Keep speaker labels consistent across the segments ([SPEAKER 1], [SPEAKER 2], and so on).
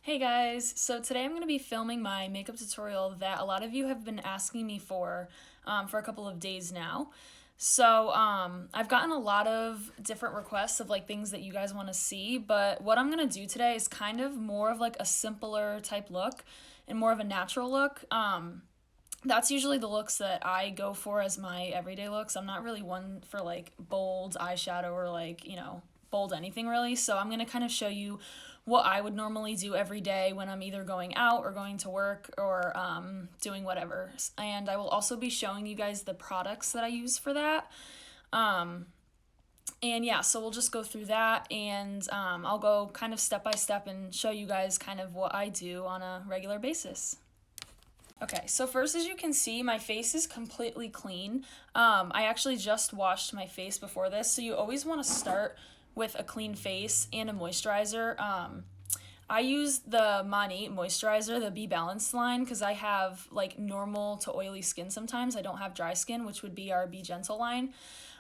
[SPEAKER 1] Hey guys, so today I'm going to be filming my makeup tutorial that a lot of you have been asking me for a couple of days now. I've gotten a lot of different requests of like things that you guys want to see, but what I'm going to do today is kind of more of like a simpler type look and more of a natural look. That's usually the looks that I go for as my everyday looks. I'm not really one for like bold eyeshadow or bold anything really. So I'm going to kind of show you what I would normally do every day when I'm either going out or going to work or doing whatever. And I will also be showing you guys the products that I use for that. And yeah, so we'll just go through that and I'll go kind of step by step and show you guys kind of what I do on a regular basis. Okay, so first, as you can see, my face is completely clean. I actually just washed my face before this, so you always want to start with a clean face and a moisturizer. I use the Monat moisturizer, the Be Balanced line, because I have like normal to oily skin sometimes. I don't have dry skin, which would be our Be Gentle line.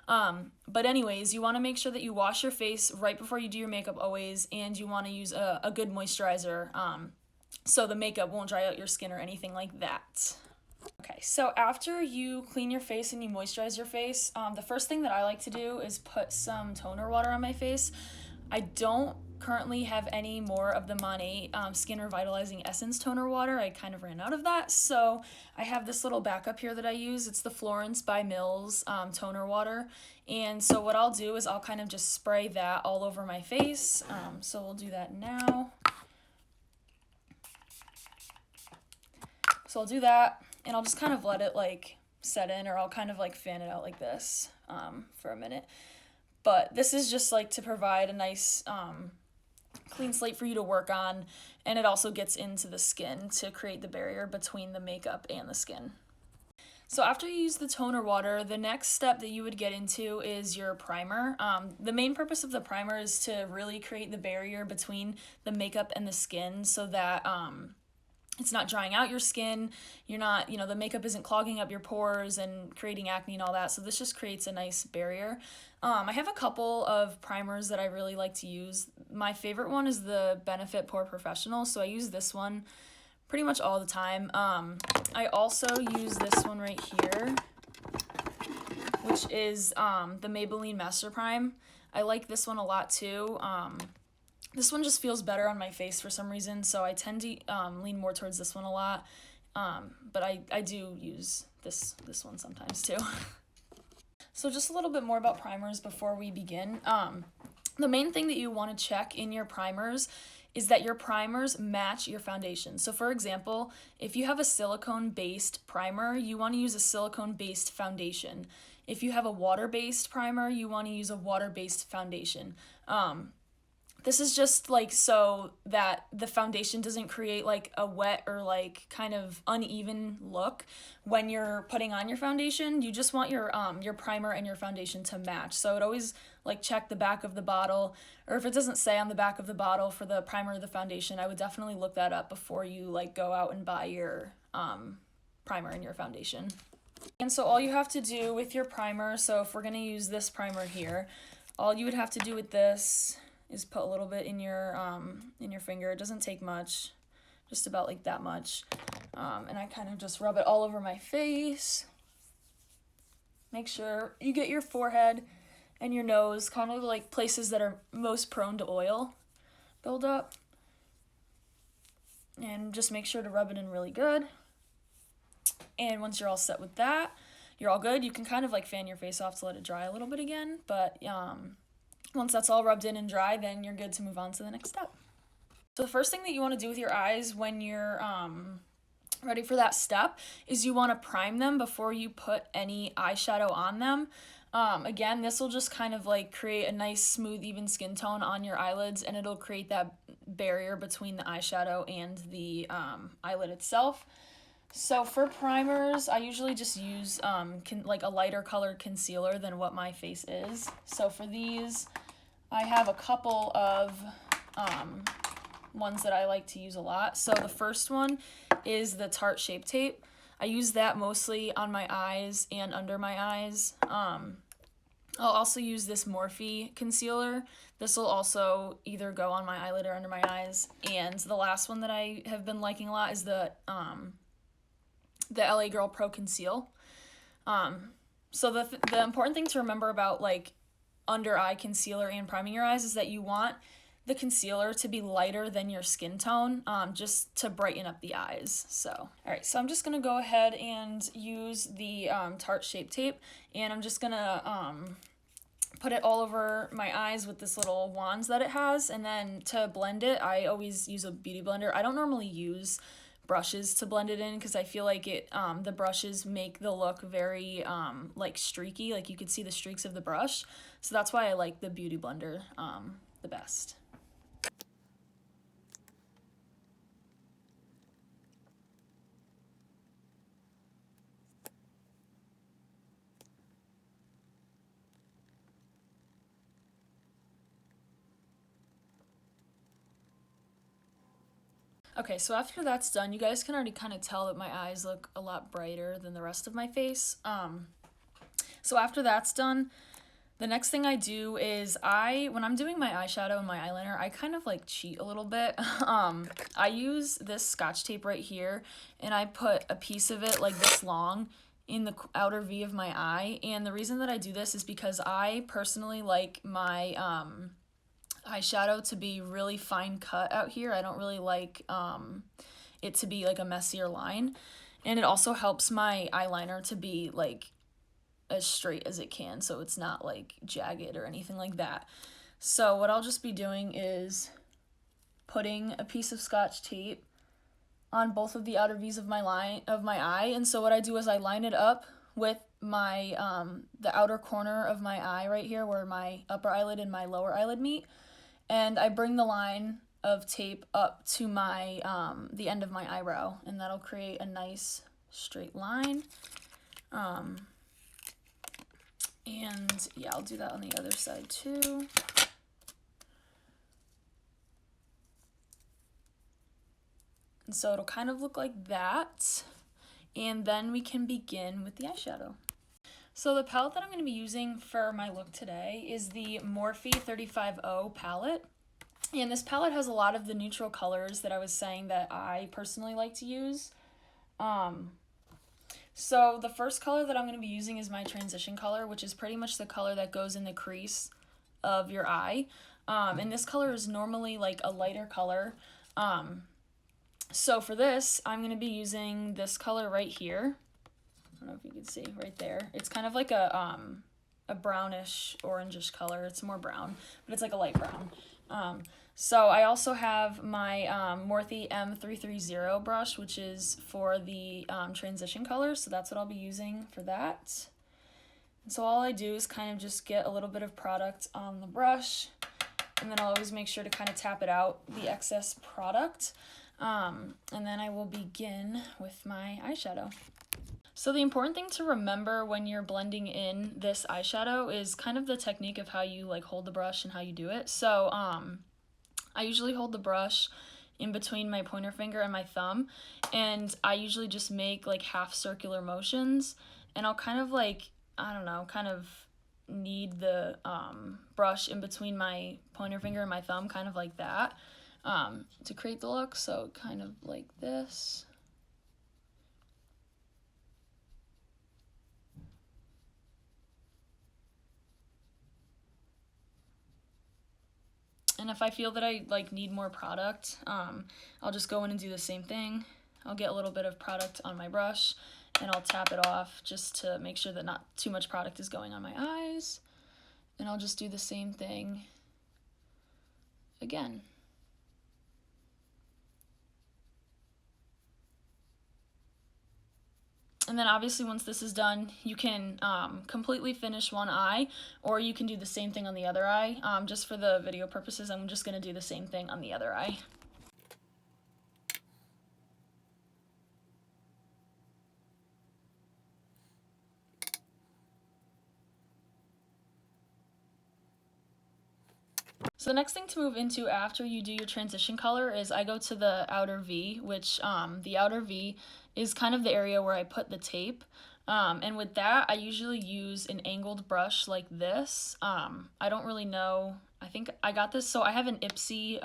[SPEAKER 1] But anyways, you want to make sure that you wash your face right before you do your makeup always, and you want to use a good moisturizer so the makeup won't dry out your skin or anything like that. Okay, so after you clean your face and you moisturize your face, the first thing that I like to do is put some toner water on my face. I don't currently have any more of the Monat Skin Revitalizing Essence toner water. I kind of ran out of that, so I have this little backup here that I use. It's the Florence by Mills toner water, and so what I'll do is I'll kind of just spray that all over my face. So we'll do that now. So I'll do that, and I'll just kind of let it like set in, or I'll kind of like fan it out like this for a minute. But this is just like to provide a nice clean slate for you to work on, and it also gets into the skin to create the barrier between the makeup and the skin. So after you use the toner water, the next step that you would get into is your primer. The main purpose of the primer is to really create the barrier between the makeup and the skin so that it's not drying out your skin, you're not, the makeup isn't clogging up your pores and creating acne and all that, so this just creates a nice barrier. I have a couple of primers that I really like to use. My favorite one is the Benefit Pore Professional, so I use this one pretty much all the time. I also use this one right here, which is the Maybelline Master Prime. I like this one a lot too. This one just feels better on my face for some reason, so I tend to lean more towards this one a lot, but I do use this one sometimes too. So just a little bit more about primers before we begin. The main thing that you want to check in your primers is that your primers match your foundation. So for example, if you have a silicone-based primer, you want to use a silicone-based foundation. If you have a water-based primer, you want to use a water-based foundation. This is just like so that the foundation doesn't create like a wet or like kind of uneven look when you're putting on your foundation. You just want your primer and your foundation to match. So I'd always like check the back of the bottle, or if it doesn't say on the back of the bottle for the primer or the foundation, I would definitely look that up before you like go out and buy your primer and your foundation. And so all you have to do with your primer, so if we're going to use this primer here, all you would have to do with this is put a little bit in your finger. It doesn't take much, just about like that much. And I kind of just rub it all over my face. Make sure you get your forehead and your nose, kind of like places that are most prone to oil buildup. And just make sure to rub it in really good. And once you're all set with that, you're all good. You can kind of like fan your face off to let it dry a little bit again, but once that's all rubbed in and dry, then you're good to move on to the next step. So the first thing that you want to do with your eyes when you're ready for that step is you want to prime them before you put any eyeshadow on them. Again, this will just kind of like create a nice smooth even skin tone on your eyelids, and it'll create that barrier between the eyeshadow and the eyelid itself. So for primers, I usually just use like a lighter colored concealer than what my face is. So for these, I have a couple of ones that I like to use a lot. So the first one is the Tarte Shape Tape. I use that mostly on my eyes and under my eyes. I'll also use this Morphe concealer. This will also either go on my eyelid or under my eyes. And the last one that I have been liking a lot is the LA Girl Pro Conceal. So the important thing to remember about like under eye concealer and priming your eyes is that you want the concealer to be lighter than your skin tone, just to brighten up the eyes. So, all right, so I'm just gonna go ahead and use the Tarte Shape Tape, and I'm just gonna put it all over my eyes with this little wands that it has, and then to blend it, I always use a beauty blender. I don't normally use brushes to blend it in because I feel like the brushes make the look very like streaky, like you could see the streaks of the brush. So that's why I like the beauty blender the best. Okay, so after that's done, you guys can already kind of tell that my eyes look a lot brighter than the rest of my face. So after that's done, the next thing I do is when I'm doing my eyeshadow and my eyeliner, I kind of like cheat a little bit. I use this Scotch tape right here, and I put a piece of it like this long in the outer V of my eye. And the reason that I do this is because I personally like my eyeshadow to be really fine cut out here. I don't really like it to be like a messier line. And it also helps my eyeliner to be like as straight as it can, so it's not like jagged or anything like that. So what I'll just be doing is putting a piece of Scotch tape on both of the outer V's of my eye. And so what I do is I line it up with my the outer corner of my eye right here where my upper eyelid and my lower eyelid meet, and I bring the line of tape up to my the end of my eyebrow, and that'll create a nice straight line. And yeah, I'll do that on the other side too. And so it'll kind of look like that. And then we can begin with the eyeshadow. So the palette that I'm going to be using for my look today is the Morphe 350 palette. And this palette has a lot of the neutral colors that I was saying that I personally like to use. So the first color that I'm going to be using is my transition color, which is pretty much the color that goes in the crease of your eye. And this color is normally like a lighter color. So for this, I'm going to be using this color right here. I don't know if you can see right there. It's kind of like a brownish, orangish color. It's more brown, but it's like a light brown. So I also have my Morphe M330 brush, which is for the transition color. So that's what I'll be using for that. And so all I do is kind of just get a little bit of product on the brush, and then I'll always make sure to kind of tap it out, the excess product. And then I will begin with my eyeshadow. So the important thing to remember when you're blending in this eyeshadow is kind of the technique of how you like hold the brush and how you do it. So I usually hold the brush in between my pointer finger and my thumb, and I usually just make like half circular motions, and I'll kind of like, I don't know, kind of knead the brush in between my pointer finger and my thumb, kind of like that, to create the look. So kind of like this. And if I feel that I like need more product, I'll just go in and do the same thing. I'll get a little bit of product on my brush, and I'll tap it off just to make sure that not too much product is going on my eyes. And I'll just do the same thing again. And then obviously once this is done, you can completely finish one eye, or you can do the same thing on the other eye. Just for the video purposes, I'm just going to do the same thing on the other eye. So the next thing to move into after you do your transition color is I go to the outer V, which the outer V is kind of the area where I put the tape. And with that, I usually use an angled brush like this. I don't really know. I think I got this, so I have an Ipsy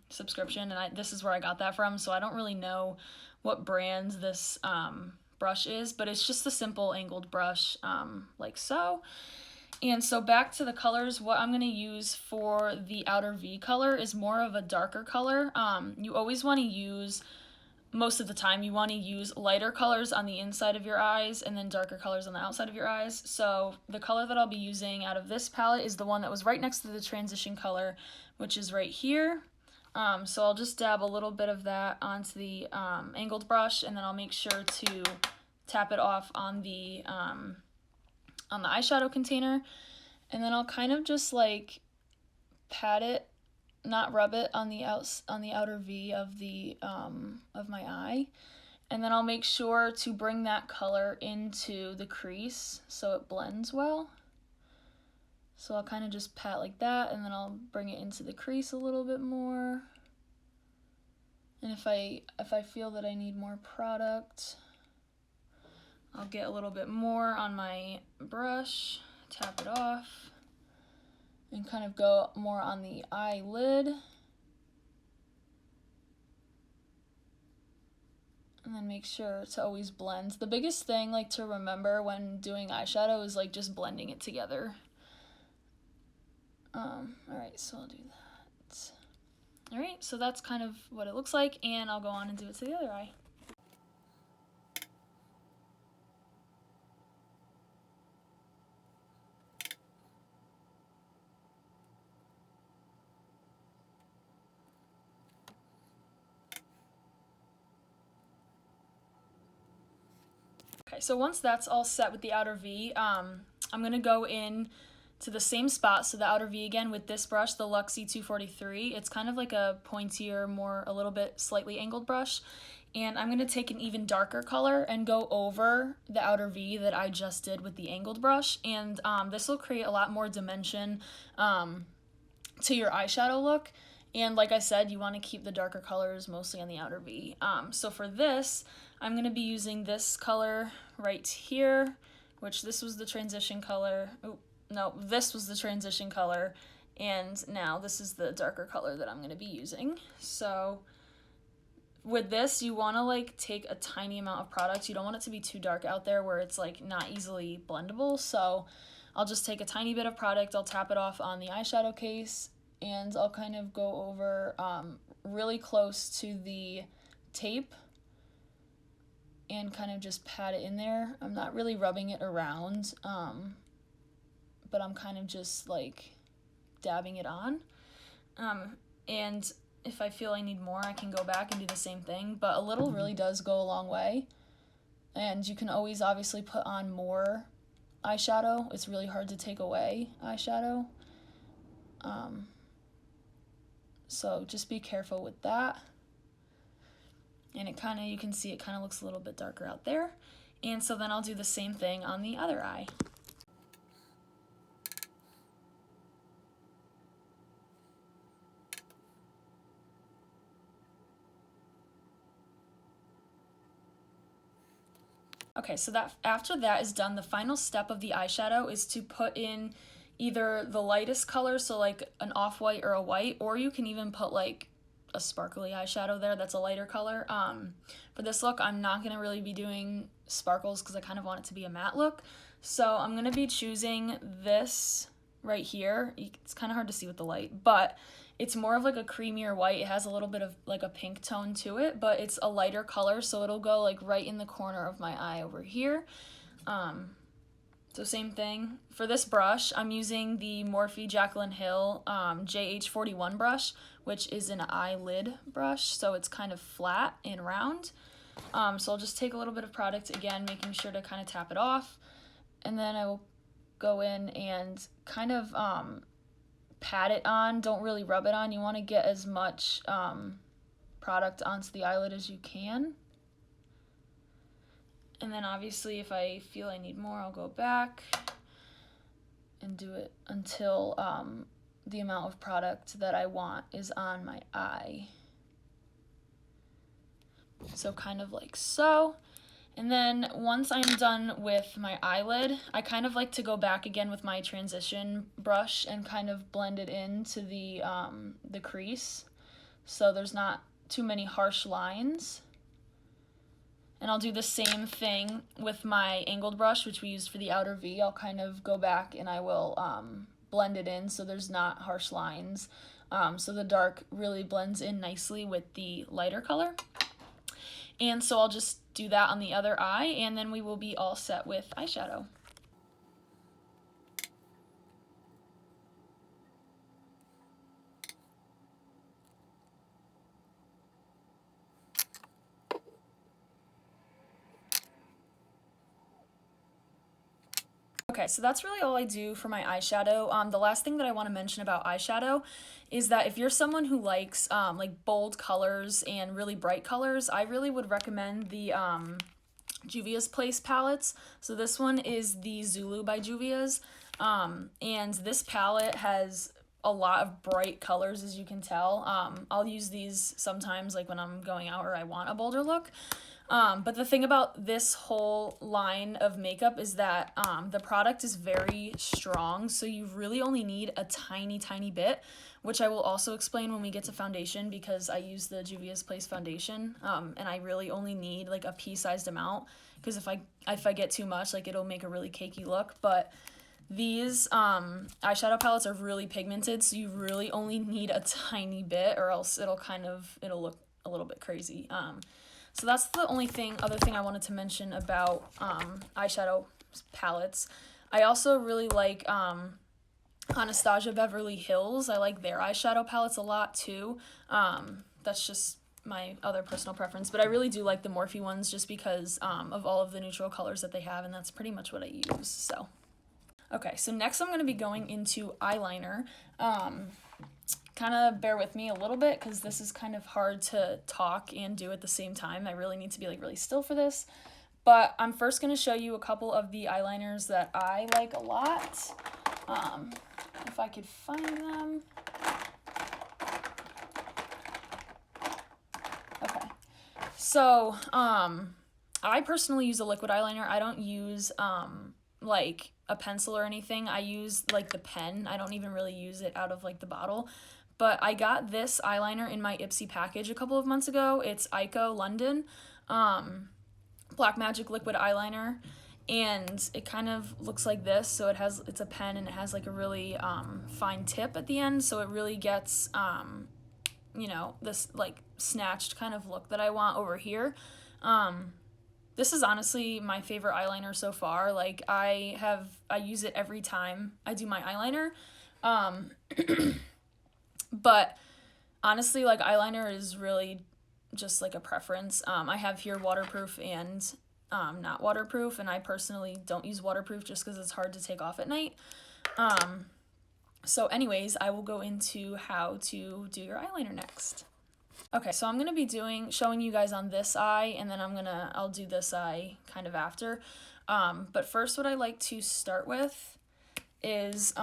[SPEAKER 1] subscription, and this is where I got that from, so I don't really know what brand this brush is, but it's just a simple angled brush like so. And so back to the colors, what I'm going to use for the outer V color is more of a darker color. You always want to use, most of the time, you want to use lighter colors on the inside of your eyes and then darker colors on the outside of your eyes. So the color that I'll be using out of this palette is the one that was right next to the transition color, which is right here. So I'll just dab a little bit of that onto the angled brush, and then I'll make sure to tap it off on the eyeshadow container, and then I'll kind of just like pat it, not rub it on the outer V of the of my eye, and then I'll make sure to bring that color into the crease so it blends well. So I'll kind of just pat like that, and then I'll bring it into the crease a little bit more. And if I feel that I need more product, I'll get a little bit more on my brush, tap it off, and kind of go more on the eyelid. And then make sure to always blend. The biggest thing like to remember when doing eyeshadow is like just blending it together. Alright, so I'll do that. Alright, so that's kind of what it looks like, and I'll go on and do it to the other eye. Okay, so once that's all set with the outer V, I'm going to go in to the same spot, so the outer V again with this brush, the Luxie 243. It's kind of like a pointier, a little bit slightly angled brush. And I'm going to take an even darker color and go over the outer V that I just did with the angled brush. And this will create a lot more dimension to your eyeshadow look. And like I said, you want to keep the darker colors mostly on the outer V. So for this, I'm going to be using this color right here, which this was the transition color. Oh, no, this was the transition color. And now this is the darker color that I'm going to be using. So with this, you want to like take a tiny amount of product. You don't want it to be too dark out there where it's like not easily blendable. So I'll just take a tiny bit of product, I'll tap it off on the eyeshadow case, and I'll kind of go over really close to the tape and kind of just pat it in there. I'm not really rubbing it around, but I'm kind of just like dabbing it on. And if I feel I need more, I can go back and do the same thing, but a little really does go a long way. And you can always obviously put on more eyeshadow. It's really hard to take away eyeshadow. So just be careful with that. And it kind of, you can see it kind of looks a little bit darker out there. And so then I'll do the same thing on the other eye. Okay, so that after that is done, the final step of the eyeshadow is to put in either the lightest color, so like an off-white or a white, or you can even put like a sparkly eyeshadow there that's a lighter color. For this look, I'm not going to really be doing sparkles because I kind of want it to be a matte look. So I'm going to be choosing this right here. It's kind of hard to see with the light, but it's more of like a creamier white. It has a little bit of like a pink tone to it, but it's a lighter color, so it'll go like right in the corner of my eye over here. So same thing. For this brush, I'm using the Morphe Jaclyn Hill JH41 brush, which is an eyelid brush, so it's kind of flat and round. So I'll just take a little bit of product, again, making sure to kind of tap it off, and then I will go in and kind of pat it on. Don't really rub it on. You want to get as much product onto the eyelid as you can. And then obviously if I feel I need more, I'll go back and do it until the amount of product that I want is on my eye. So kind of like so. And then once I'm done with my eyelid, I kind of like to go back again with my transition brush and kind of blend it into the crease, so there's not too many harsh lines. And I'll do the same thing with my angled brush, which we used for the outer V. I'll kind of go back and I will blend it in so there's not harsh lines. So the dark really blends in nicely with the lighter color. And so I'll just do that on the other eye, and then we will be all set with eyeshadow. Okay, so that's really all I do for my eyeshadow. The last thing that I want to mention about eyeshadow is that if you're someone who likes like bold colors and really bright colors, I really would recommend the Juvia's Place palettes. So this one is the Zulu by Juvia's, and this palette has a lot of bright colors, as you can tell. I'll use these sometimes like when I'm going out or I want a bolder look. But the thing about this whole line of makeup is that the product is very strong, so you really only need a tiny, tiny bit, which I will also explain when we get to foundation, because I use the Juvia's Place foundation, and I really only need like a pea-sized amount, because if I get too much, like it'll make a really cakey look. But these eyeshadow palettes are really pigmented, so you really only need a tiny bit, or else it'll look a little bit crazy. So that's the other thing I wanted to mention about eyeshadow palettes. I also really like Anastasia Beverly Hills. I like their eyeshadow palettes a lot too. That's just my other personal preference, but I really do like the Morphe ones just because of all of the neutral colors that they have, and that's pretty much what I use. So, okay, so next I'm going to be going into eyeliner. Kind of bear with me a little bit because this is kind of hard to talk and do at the same time. I really need to be like really still for this. But I'm first going to show you a couple of the eyeliners that I like a lot. If I could find them. Okay. So, I personally use a liquid eyeliner. I don't use like a pencil or anything. I use like the pen. I don't even really use it out of like the bottle. But I got this eyeliner in my Ipsy package a couple of months ago. It's Ico London Black Magic liquid eyeliner, and it kind of looks like this. So it's a pen, and it has like a really fine tip at the end, so it really gets you know, this like snatched kind of look that I want over here. This is honestly my favorite eyeliner so far. Like I use it every time I do my eyeliner. But honestly, like eyeliner is really just like a preference. I have here waterproof and not waterproof, and I personally don't use waterproof just because it's hard to take off at night. So anyways, I will go into how to do your eyeliner next. Okay, so I'm gonna be showing you guys on this eye, and then I'll do this eye kind of after. But first, what I like to start with is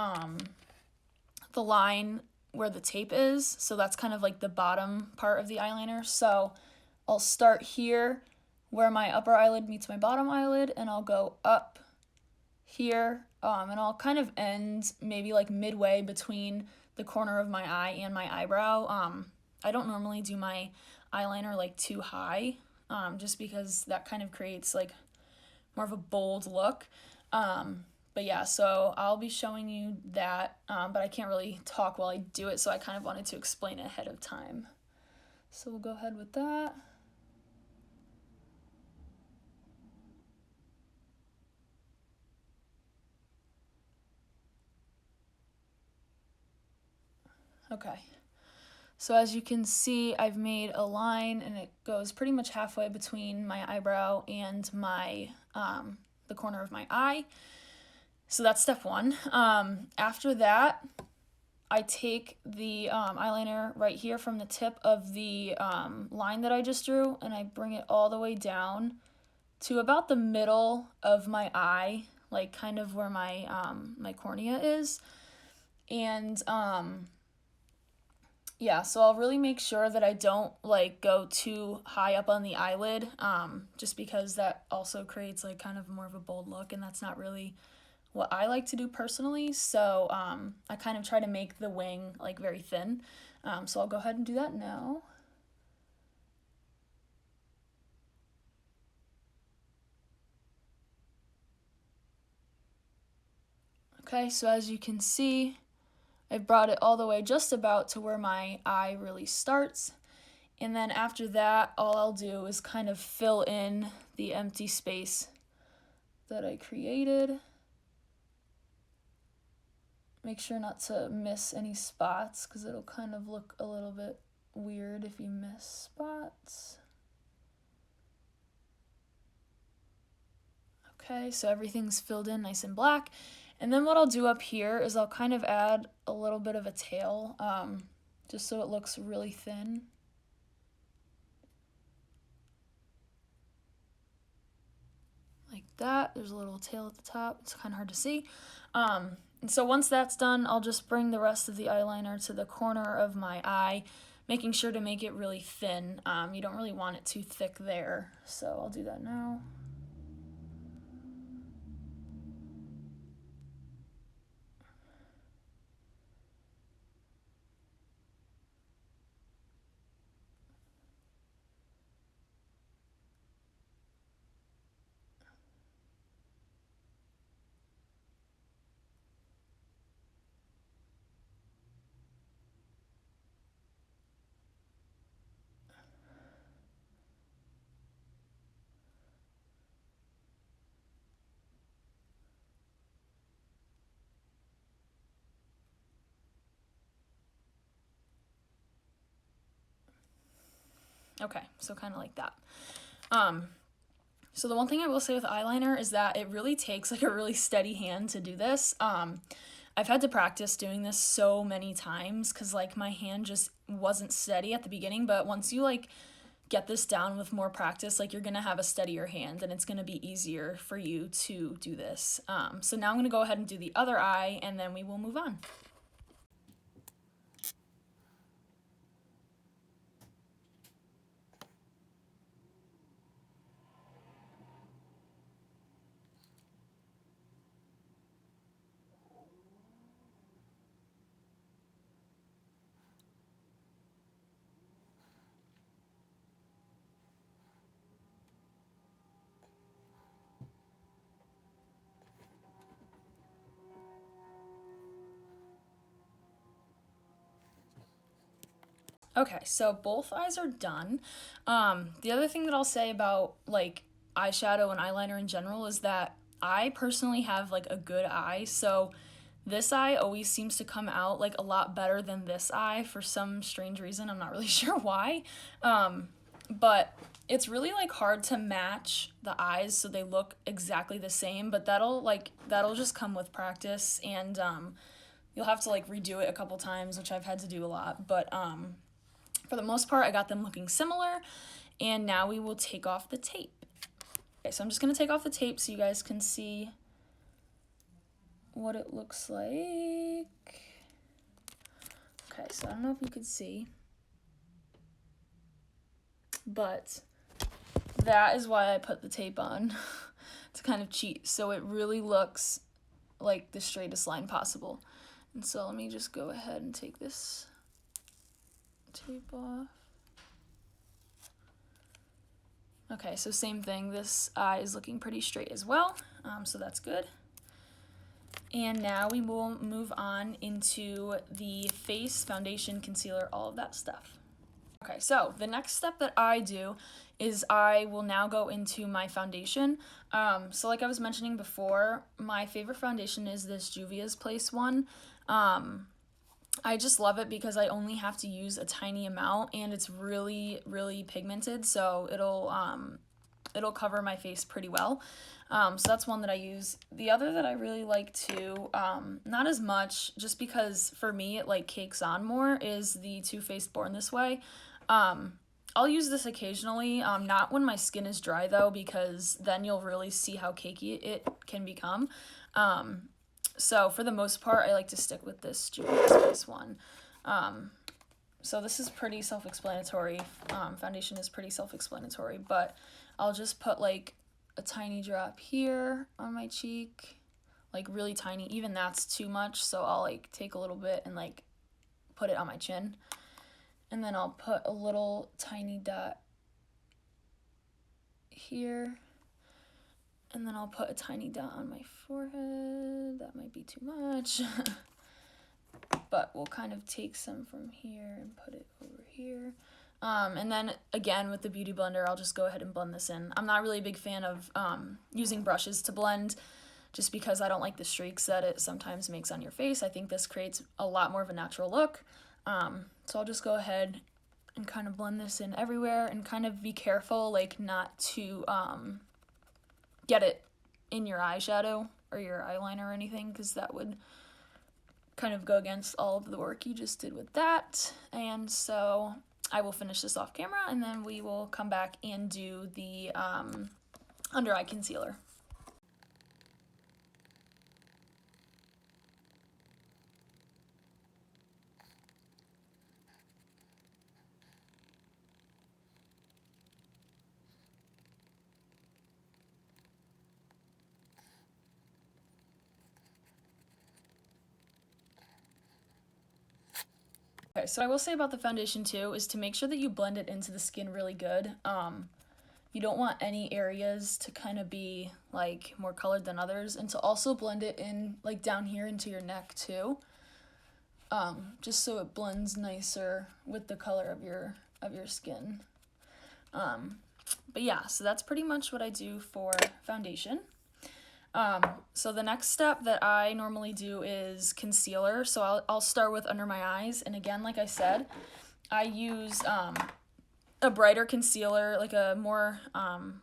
[SPEAKER 1] the line where the tape is. So that's kind of like the bottom part of the eyeliner. So I'll start here where my upper eyelid meets my bottom eyelid, and I'll go up here, and I'll kind of end maybe like midway between the corner of my eye and my eyebrow. I don't normally do my eyeliner like too high, just because that kind of creates like more of a bold look. But yeah, so I'll be showing you that, but I can't really talk while I do it, so I kind of wanted to explain it ahead of time. So we'll go ahead with that. Okay. So as you can see, I've made a line, and it goes pretty much halfway between my eyebrow and my the corner of my eye. So that's step one. After that, I take the eyeliner right here from the tip of the line that I just drew, and I bring it all the way down to about the middle of my eye, like kind of where my my cornea is. And Yeah, so I'll really make sure that I don't like go too high up on the eyelid, just because that also creates like kind of more of a bold look, and that's not really what I like to do personally. So I kind of try to make the wing like very thin. So I'll go ahead and do that now. Okay, so as you can see, I brought it all the way just about to where my eye really starts. And then after that, all I'll do is kind of fill in the empty space that I created. Make sure not to miss any spots because it'll kind of look a little bit weird if you miss spots. Okay, so everything's filled in nice and black. And then what I'll do up here is I'll kind of add a little bit of a tail, just so it looks really thin. Like that. There's a little tail at the top. It's kind of hard to see. And so once that's done, I'll just bring the rest of the eyeliner to the corner of my eye, making sure to make it really thin. You don't really want it too thick there, so I'll do that now. Okay, so kind of like that. So the one thing I will say with eyeliner is that it really takes like a really steady hand to do this. I've had to practice doing this so many times because like my hand just wasn't steady at the beginning, but once you like get this down with more practice, like you're gonna have a steadier hand and it's gonna be easier for you to do this. So now I'm gonna go ahead and do the other eye and then we will move on. Okay, so both eyes are done. The other thing that I'll say about like eyeshadow and eyeliner in general is that I personally have like a good eye, so this eye always seems to come out like a lot better than this eye for some strange reason. I'm not really sure why. But it's really like hard to match the eyes so they look exactly the same, but that'll just come with practice, and you'll have to like redo it a couple times, which I've had to do a lot, but for the most part, I got them looking similar, and now we will take off the tape. Okay, so I'm just going to take off the tape so you guys can see what it looks like. Okay, so I don't know if you could see, but that is why I put the tape on, to kind of cheat, so it really looks like the straightest line possible. And so let me just go ahead and take this tape off. Okay, so same thing, this eye is looking pretty straight as well, so that's good. And now we will move on into the face, foundation, concealer, all of that stuff. Okay, so the next step that I do is I will now go into my foundation. So like I was mentioning before, my favorite foundation is this Juvia's Place one. I just love it because I only have to use a tiny amount, and it's really, really pigmented, so it'll cover my face pretty well. So that's one that I use. The other that I really like too, not as much, just because for me it like cakes on more, is the Too Faced Born This Way. I'll use this occasionally, not when my skin is dry though, because then you'll really see how cakey it can become. So for the most part, I like to stick with this Juvia's Place one. So this is pretty self-explanatory. Foundation is pretty self-explanatory, but I'll just put like a tiny drop here on my cheek, like really tiny. Even that's too much, so I'll like take a little bit and like put it on my chin. And then I'll put a little tiny dot here. And then I'll put a tiny dot on my forehead. That might be too much. But we'll kind of take some from here and put it over here. And then again with the Beauty Blender, I'll just go ahead and blend this in. I'm not really a big fan of using brushes to blend just because I don't like the streaks that it sometimes makes on your face. I think this creates a lot more of a natural look. So I'll just go ahead and kind of blend this in everywhere and kind of be careful like not to get it in your eyeshadow or your eyeliner or anything, because that would kind of go against all of the work you just did with that. And so I will finish this off camera and then we will come back and do the under eye concealer. Okay, so I will say about the foundation too is to make sure that you blend it into the skin really good. You don't want any areas to kind of be like more colored than others, and to also blend it in like down here into your neck too. Just so it blends nicer with the color of your skin. But yeah, so that's pretty much what I do for foundation. So the next step that I normally do is concealer. So I'll start with under my eyes. And again, like I said, I use a brighter concealer, like a more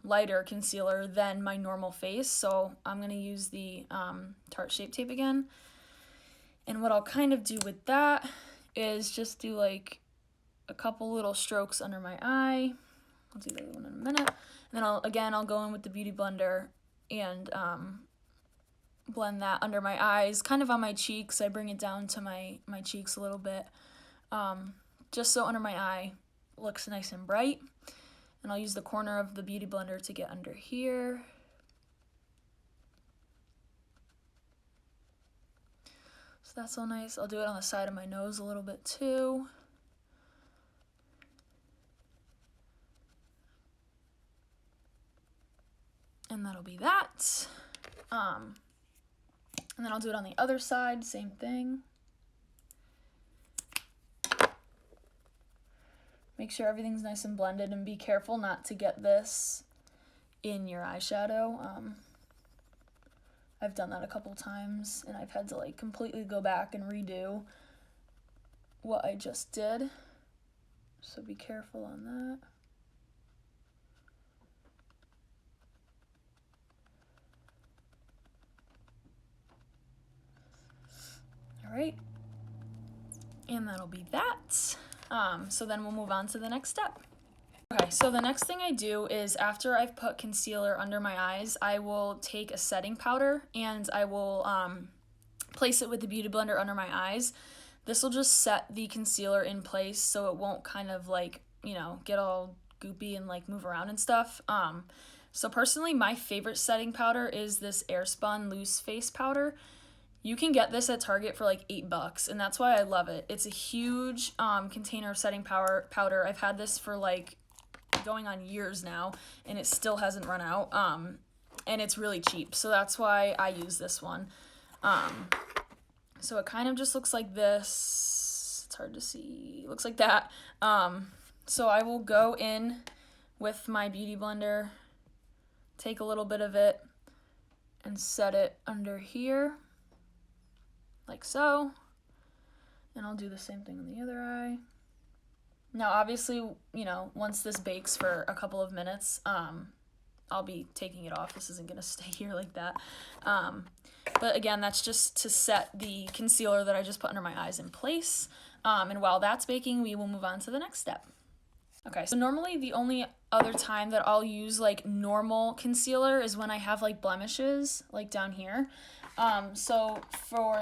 [SPEAKER 1] lighter concealer than my normal face. So I'm going to use the Tarte Shape Tape again. And what I'll kind of do with that is just do like a couple little strokes under my eye. I'll do the other one in a minute. And then I'll go in with the Beauty Blender and blend that under my eyes, kind of on my cheeks. I bring it down to my cheeks a little bit, just so under my eye looks nice and bright. And I'll use the corner of the Beauty Blender to get under here. So that's all nice. I'll do it on the side of my nose a little bit too. And that'll be that. And then I'll do it on the other side, same thing. Make sure everything's nice and blended, and be careful not to get this in your eyeshadow. I've done that a couple times and I've had to like completely go back and redo what I just did. So be careful on that. All right, and that'll be that. So then we'll move on to the next step. Okay, so the next thing I do is after I've put concealer under my eyes, I will take a setting powder and I will place it with the Beauty Blender under my eyes. This will just set the concealer in place so it won't kind of like, you know, get all goopy and like move around and stuff. So personally, my favorite setting powder is this Airspun Loose Face Powder. You can get this at Target for like $8, and that's why I love it. It's a huge container of setting powder. I've had this for like going on years now, and it still hasn't run out. And it's really cheap, so that's why I use this one. So it kind of just looks like this. It's hard to see. It looks like that. So I will go in with my Beauty Blender, take a little bit of it, and set it under here. Like so, and I'll do the same thing on the other eye. Now obviously, you know, once this bakes for a couple of minutes, I'll be taking it off. This isn't gonna stay here like that. But again, that's just to set the concealer that I just put under my eyes in place. And while that's baking, we will move on to the next step. Okay, so normally the only other time that I'll use like normal concealer is when I have like blemishes, like down here. So for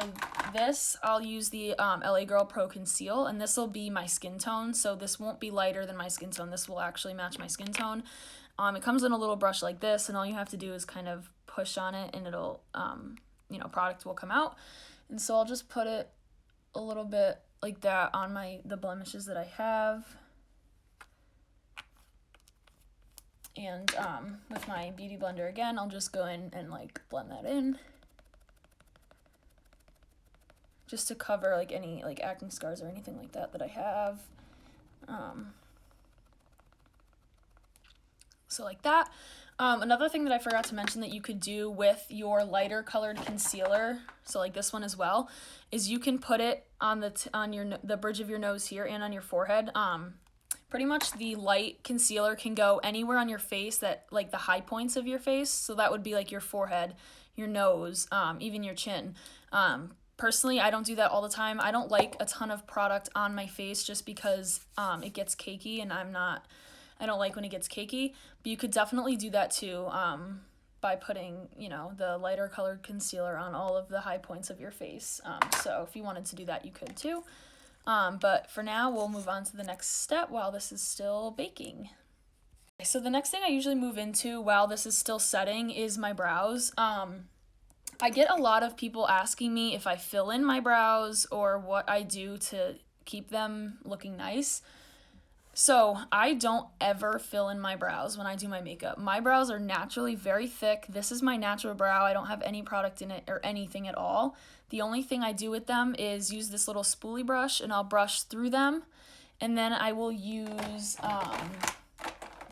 [SPEAKER 1] this, I'll use the LA Girl Pro Conceal, and this will be my skin tone. So this won't be lighter than my skin tone. This will actually match my skin tone. It comes in a little brush like this, and all you have to do is kind of push on it, and it'll, product will come out. And so I'll just put it a little bit like that on the blemishes that I have. And with my Beauty Blender again, I'll just go in and like blend that in, just to cover like any like acne scars or anything like that I have. So like that. Another thing that I forgot to mention that you could do with your lighter colored concealer, so like this one as well, is you can put it on the bridge of your nose here and on your forehead. Pretty much the light concealer can go anywhere on your face, that like the high points of your face. So that would be like your forehead, your nose, even your chin. Personally, I don't do that all the time. I don't like a ton of product on my face just because it gets cakey, and I don't like when it gets cakey. But you could definitely do that too by putting, the lighter colored concealer on all of the high points of your face. So if you wanted to do that, you could too. But for now, we'll move on to the next step while this is still baking. So the next thing I usually move into while this is still setting is my brows. I get a lot of people asking me if I fill in my brows or what I do to keep them looking nice. So I don't ever fill in my brows when I do my makeup. My brows are naturally very thick. This is my natural brow. I don't have any product in it or anything at all. The only thing I do with them is use this little spoolie brush, and I'll brush through them. And then I will use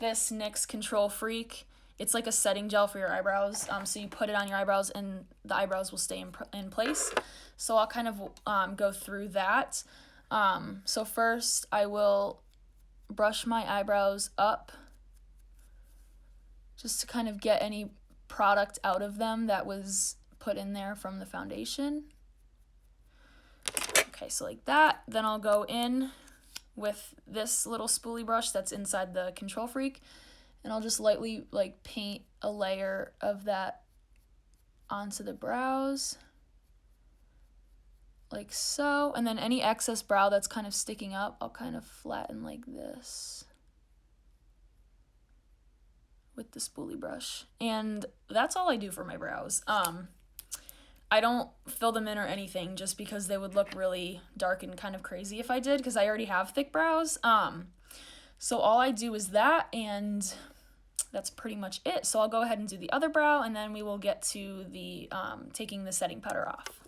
[SPEAKER 1] this NYX Control Freak. It's like a setting gel for your eyebrows. So you put it on your eyebrows and the eyebrows will stay in place. So I'll kind of go through that. So first I will brush my eyebrows up just to kind of get any product out of them that was put in there from the foundation. Okay, so like that. Then I'll go in with this little spoolie brush that's inside the Control Freak, and I'll just lightly like paint a layer of that onto the brows like so. And then any excess brow that's kind of sticking up, I'll kind of flatten like this with the spoolie brush. And that's all I do for my brows. I don't fill them in or anything just because they would look really dark and kind of crazy if I did, because I already have thick brows. So all I do is that, and that's pretty much it. So I'll go ahead and do the other brow, and then we will get to the taking the setting powder off.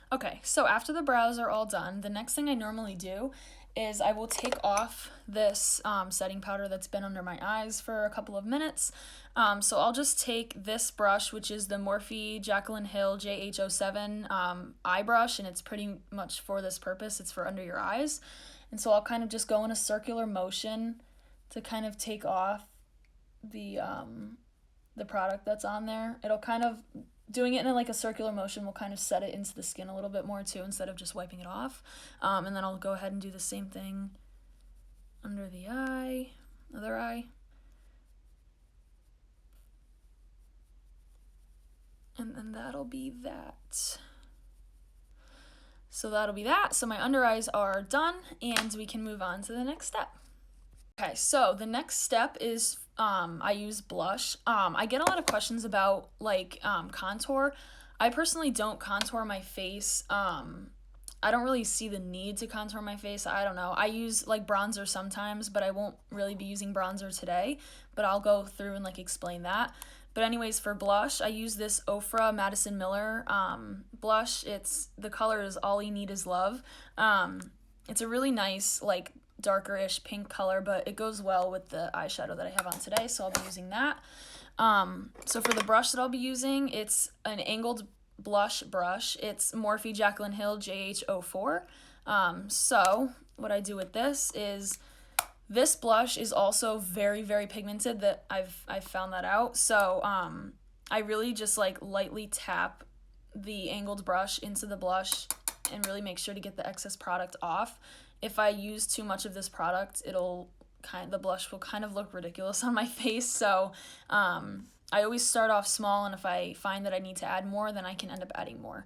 [SPEAKER 1] Okay, so after the brows are all done, the next thing I normally do is I will take off this setting powder that's been under my eyes for a couple of minutes. So I'll just take this brush, which is the Morphe Jaclyn Hill JH07 eye brush, and it's pretty much for this purpose. It's for under your eyes. And so I'll kind of just go in a circular motion to kind of take off the product that's on there. It'll kind of, doing it in like a circular motion will kind of set it into the skin a little bit more too, instead of just wiping it off. And then I'll go ahead and do the same thing under the eye, other eye. And then that'll be that. So that'll be that. So my under eyes are done, and we can move on to the next step. Okay, so the next step is I use blush. I get a lot of questions about like contour. I personally don't contour my face. I don't really see the need to contour my face. I don't know. I use like bronzer sometimes, but I won't really be using bronzer today, but I'll go through and like explain that. But anyways, for blush, I use this Ofra Madison Miller blush. The color is All You Need Is Love. It's a really nice like darker-ish pink color, but it goes well with the eyeshadow that I have on today, so I'll be using that. So for the brush that I'll be using, it's an angled blush brush. It's Morphe Jaclyn Hill JH04. So what I do with this is, this blush is also very, very pigmented. That I've found that out. So I really just like lightly tap the angled brush into the blush and really make sure to get the excess product off. If I use too much of this product, the blush will kind of look ridiculous on my face. So I always start off small, and if I find that I need to add more, then I can end up adding more.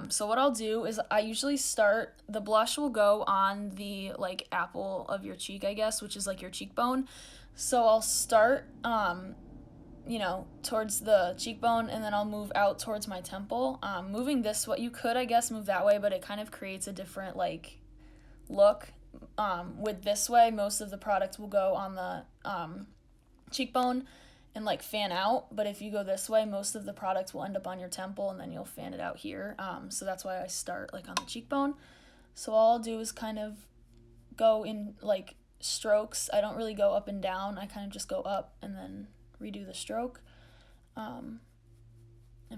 [SPEAKER 1] So what I'll do is I usually start, the blush will go on the like apple of your cheek, I guess, which is like your cheekbone. So I'll start, towards the cheekbone, and then I'll move out towards my temple. Moving this way, you could, I guess, move that way, but it kind of creates a different like look. With this way, most of the product will go on the cheekbone and like fan out, but if you go this way, most of the product will end up on your temple, and then you'll fan it out here. So that's why I start like on the cheekbone. So all I'll do is kind of go in like strokes. I don't really go up and down. I kind of just go up and then redo the stroke, and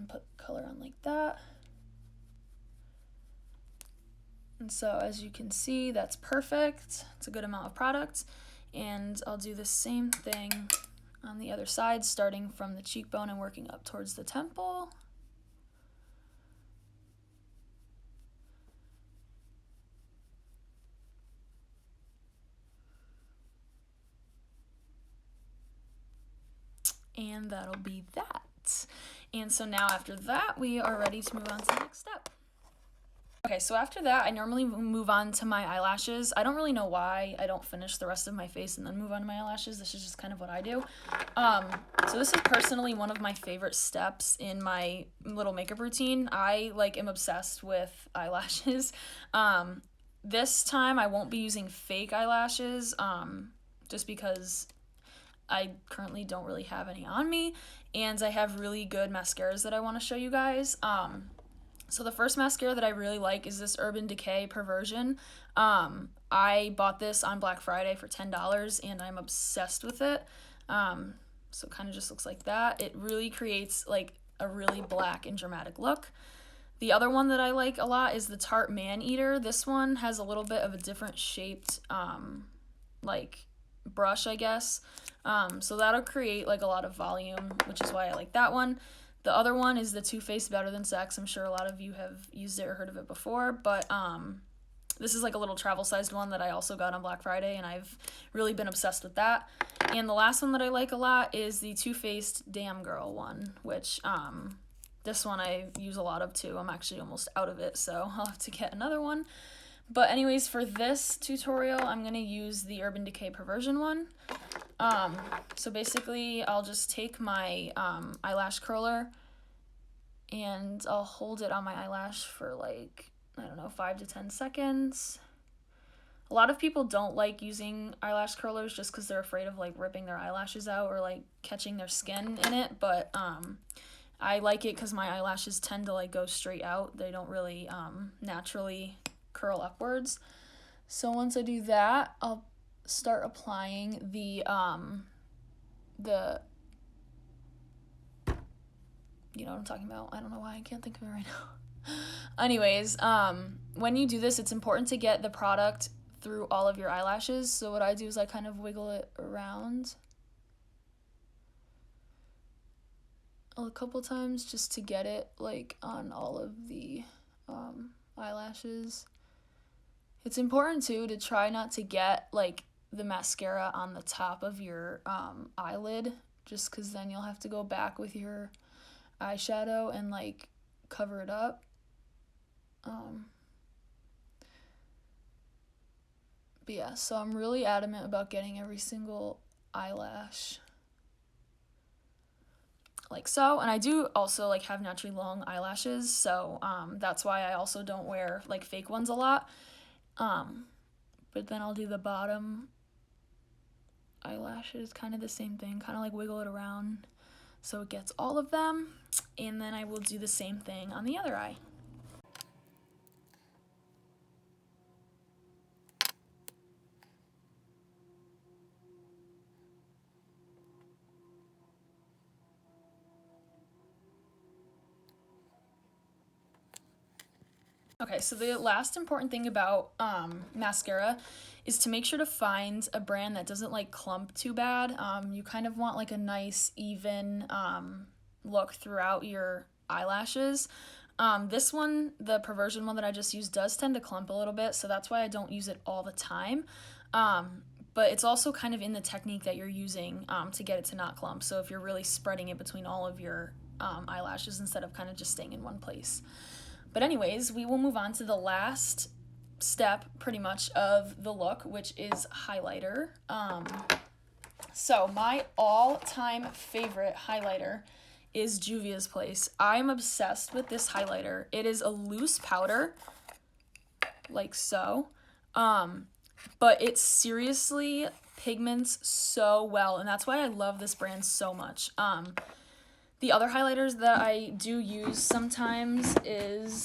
[SPEAKER 1] put color on like that. And so as you can see, that's perfect. It's a good amount of product. And I'll do the same thing on the other side, starting from the cheekbone and working up towards the temple. And that'll be that. And so now after that, we are ready to move on to the next step. Okay, so after that, I normally move on to my eyelashes. I don't really know why I don't finish the rest of my face and then move on to my eyelashes. This is just kind of what I do. So this is personally one of my favorite steps in my little makeup routine. I am obsessed with eyelashes. This time I won't be using fake eyelashes, just because I currently don't really have any on me, and I have really good mascaras that I want to show you guys. So the first mascara that I really like is this Urban Decay Perversion. I bought this on Black Friday for $10, and I'm obsessed with it. So it kind of just looks like that. It really creates like a really black and dramatic look. The other one that I like a lot is the Tarte Maneater. This one has a little bit of a different shaped brush, I guess. So that'll create like a lot of volume, which is why I like that one. The other one is the Too Faced Better Than Sex. I'm sure a lot of you have used it or heard of it before, but this is like a little travel-sized one that I also got on Black Friday, and I've really been obsessed with that. And the last one that I like a lot is the Too Faced Damn Girl one, which this one I use a lot of too. I'm actually almost out of it, so I'll have to get another one. But anyways, for this tutorial, I'm going to use the Urban Decay Perversion one. So basically, I'll just take my eyelash curler, and I'll hold it on my eyelash for 5 to 10 seconds. A lot of people don't like using eyelash curlers just because they're afraid of ripping their eyelashes out or catching their skin in it, but I like it because my eyelashes tend to go straight out. They don't really naturally curl upwards. So once I do that, I'll start applying the you know what I'm talking about. I don't know why I can't think of it right now. Anyways, when you do this, it's important to get the product through all of your eyelashes. So what I do is I kind of wiggle it around a couple times just to get it on all of the eyelashes. It's important too to try not to get the mascara on the top of your eyelid, just because then you'll have to go back with your eyeshadow and cover it up. But yeah, so I'm really adamant about getting every single eyelash like so. And I do also have naturally long eyelashes, so that's why I also don't wear fake ones a lot. But then I'll do the bottom eyelashes, kind of the same thing, kind of wiggle it around so it gets all of them, and then I will do the same thing on the other eye. Okay, so the last important thing about mascara is to make sure to find a brand that doesn't clump too bad. You kind of want a nice even look throughout your eyelashes. This one, the Perversion one that I just used, does tend to clump a little bit, so that's why I don't use it all the time. But it's also kind of in the technique that you're using to get it to not clump. So if you're really spreading it between all of your eyelashes instead of kind of just staying in one place. But anyways, we will move on to the last step pretty much of the look, which is highlighter. So my all-time favorite highlighter is Juvia's Place. I'm obsessed with this highlighter. It is a loose powder, like so, but it seriously pigments so well, and that's why I love this brand so much. The other highlighters that I do use sometimes is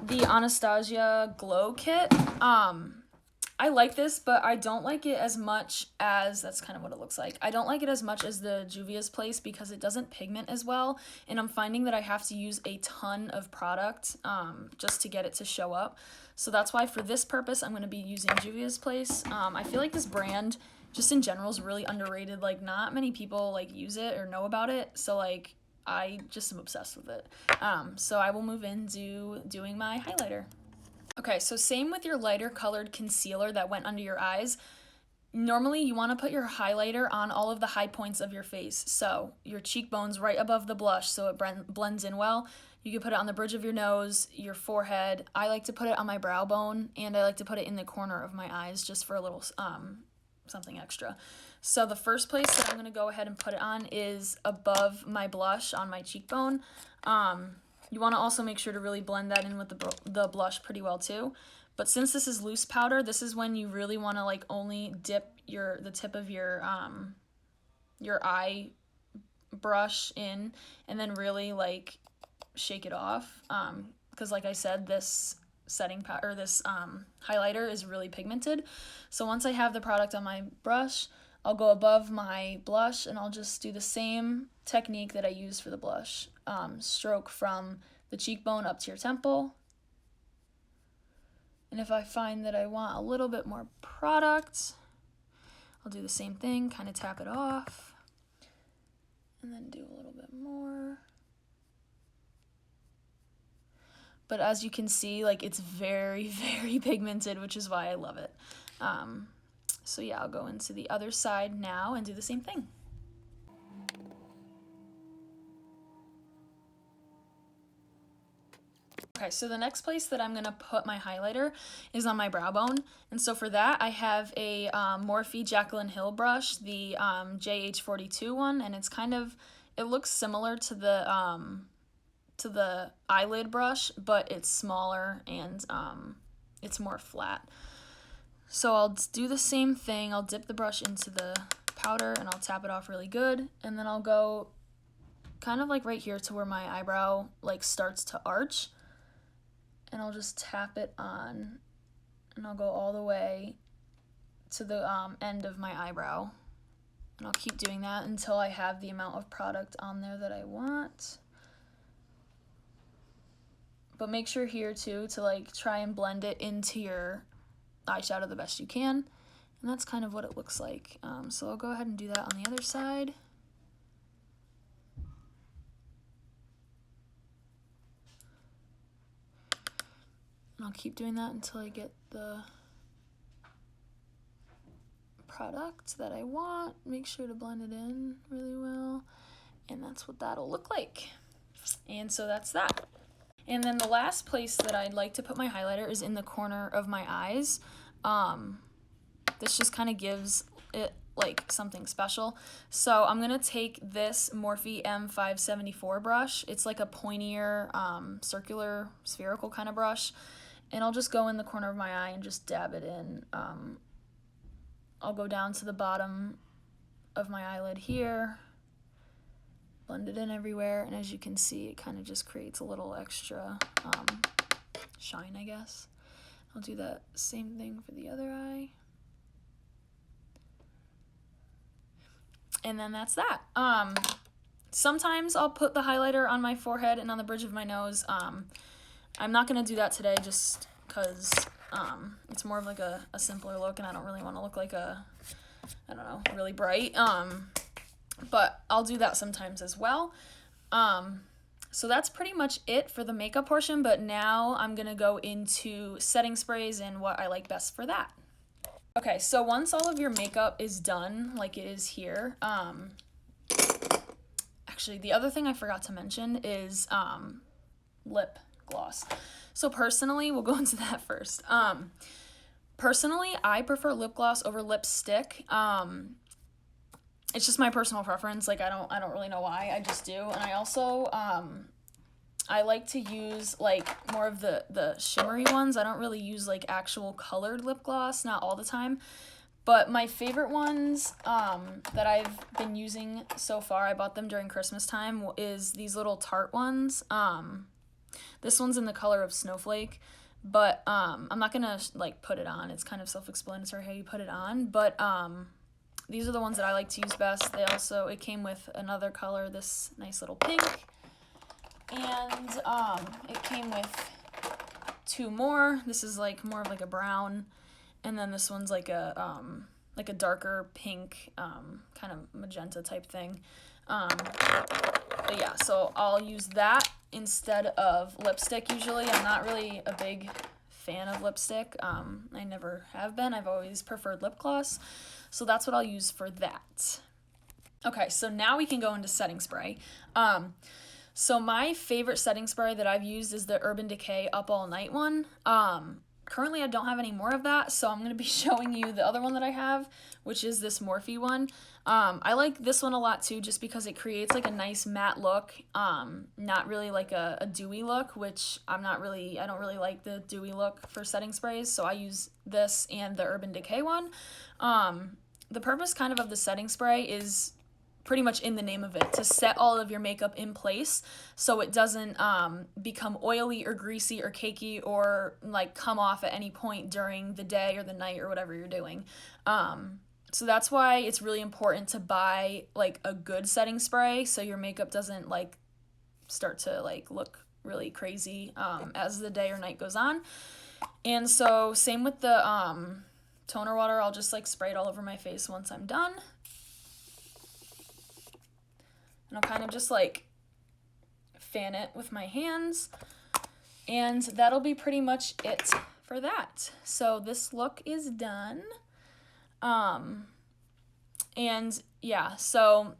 [SPEAKER 1] the Anastasia Glow Kit. I like this, but I don't like it as much as, that's kind of what it looks like. I don't like it as much as the Juvia's Place because it doesn't pigment as well, and I'm finding that I have to use a ton of product just to get it to show up. So that's why for this purpose, I'm going to be using Juvia's Place. I feel like this brand, just in general, is really underrated. Like, not many people, like, use it or know about it, so, like, I just am obsessed with it. So I will move into doing my highlighter. Okay, so same with your lighter colored concealer that went under your eyes. Normally, you want to put your highlighter on all of the high points of your face. So your cheekbones right above the blush so it blends in well. You can put it on the bridge of your nose, your forehead. I like to put it on my brow bone, and I like to put it in the corner of my eyes just for a little something extra. So the first place that I'm going to go ahead and put it on is above my blush on my cheekbone. You want to also make sure to really blend that in with the blush pretty well too. But since this is loose powder, this is when you really want to like only dip the tip of your eye brush in and then really like shake it off. Because like I said, this highlighter is really pigmented. So once I have the product on my brush, I'll go above my blush and I'll just do the same technique that I use for the blush. Stroke from the cheekbone up to your temple. And if I find that I want a little bit more product, I'll do the same thing, kind of tap it off, and then do a little bit more. But as you can see, like, it's very, very pigmented, which is why I love it. So yeah, I'll go into the other side now and do the same thing. Okay, so the next place that I'm going to put my highlighter is on my brow bone. And so for that, I have a Morphe Jaclyn Hill brush, the JH42 one, and it's kind of, it looks similar to the eyelid brush, but it's smaller and it's more flat. So I'll do the same thing. I'll dip the brush into the powder and I'll tap it off really good, and then I'll go kind of like right here to where my eyebrow like starts to arch, and I'll just tap it on, and I'll go all the way to the end of my eyebrow, and I'll keep doing that until I have the amount of product on there that I want. But make sure here too to like try and blend it into your eyeshadow the best you can, and that's kind of what it looks like. So I'll go ahead and do that on the other side. And I'll keep doing that until I get the product that I want. Make sure to blend it in really well, and that's what that'll look like. And so that's that. And then the last place that I'd like to put my highlighter is in the corner of my eyes. This just kind of gives it like something special. So I'm going to take this Morphe M574 brush. It's like a pointier, circular, spherical kind of brush. And I'll just go in the corner of my eye and just dab it in. I'll go down to the bottom of my eyelid here. Blend it in everywhere, and as you can see, it kind of just creates a little extra shine, I guess. I'll do that same thing for the other eye. And then that's that. Sometimes I'll put the highlighter on my forehead and on the bridge of my nose. I'm not going to do that today just because it's more of like a simpler look, and I don't really want to look like I don't know, really bright. But I'll do that sometimes as well. So that's pretty much it for the makeup portion, but now I'm gonna go into setting sprays and what I like best for that. Okay, so once all of your makeup is done, like it is here, actually the other thing I forgot to mention is lip gloss. So personally, we'll go into that first. Personally, I prefer lip gloss over lipstick. It's just my personal preference. Like I don't really know why. I just do. And I also I like to use like more of the shimmery ones. I don't really use like actual colored lip gloss, not all the time. But my favorite ones that I've been using so far, I bought them during Christmas time, is these little Tarte ones. This one's in the color of Snowflake, but I'm not gonna like put it on. It's kind of self-explanatory how you put it on, but these are the ones that I like to use best. It came with another color, this nice little pink, and it came with two more. This is like more of like a brown, and then this one's like a darker pink, kind of magenta type thing. But yeah, so I'll use that instead of lipstick usually. I'm not really a big fan of lipstick. I never have been. I've always preferred lip gloss. So that's what I'll use for that. Okay, so now we can go into setting spray. So my favorite setting spray that I've used is the Urban Decay Up All Night one. Currently I don't have any more of that, so I'm going to be showing you the other one that I have, which is this Morphe one. I like this one a lot too, just because it creates like a nice matte look, not really like a dewy look, which I don't really like the dewy look for setting sprays, so I use this and the Urban Decay one. The purpose kind of the setting spray is pretty much in the name of it, to set all of your makeup in place so it doesn't become oily or greasy or cakey or like come off at any point during the day or the night or whatever you're doing. So that's why it's really important to buy like a good setting spray so your makeup doesn't like start to like look really crazy as the day or night goes on. And so same with the toner water, I'll just like spray it all over my face once I'm done. And I'll kind of just like fan it with my hands, and that'll be pretty much it for that. So this look is done. And yeah, so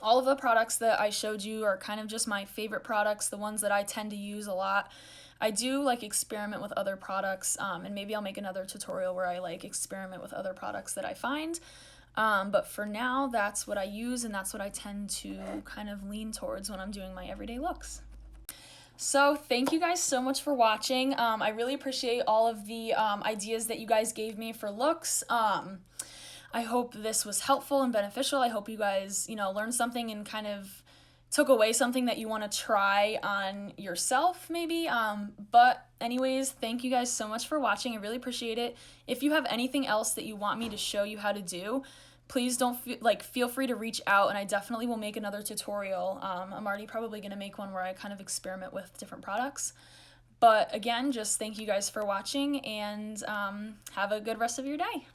[SPEAKER 1] all of the products that I showed you are kind of just my favorite products, the ones that I tend to use a lot. I do like experiment with other products, and maybe I'll make another tutorial where I like experiment with other products that I find. But for now, that's what I use, and that's what I tend to kind of lean towards when I'm doing my everyday looks. So thank you guys so much for watching. I really appreciate all of the ideas that you guys gave me for looks. I hope this was helpful and beneficial. I hope you guys, learned something and kind of took away something that you want to try on yourself maybe. But anyways, thank you guys so much for watching. I really appreciate it. If you have anything else that you want me to show you how to do, please feel free to reach out, and I definitely will make another tutorial. I'm already probably going to make one where I kind of experiment with different products. But again, just thank you guys for watching, and have a good rest of your day.